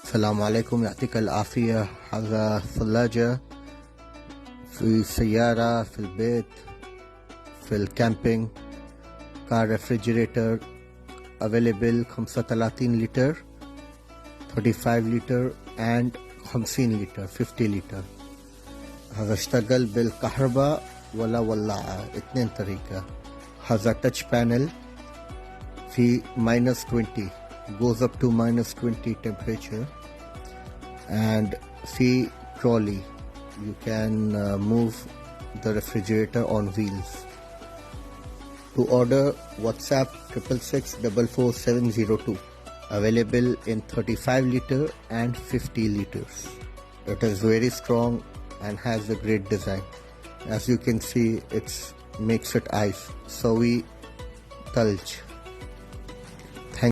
السلام عليكم، يعطيك العافية. هذا ثلاجة في السيارة، في البيت، في الكامبينج. كار ريفريجريتر available 35 لتر، 35 لتر and 50 لتر 50 لتر. هذا اشتغل بالكهرباء ولا ولاعة، اثنين طريقة. هذا تاتش بانل في -20 goes up to -20 temperature, and في trolley you can move the refrigerator on wheels. To order, WhatsApp 666 available in 35 liter and 50 liters. It is very strong and has a great design. As you can see, it makes it ice. Sawi Talj.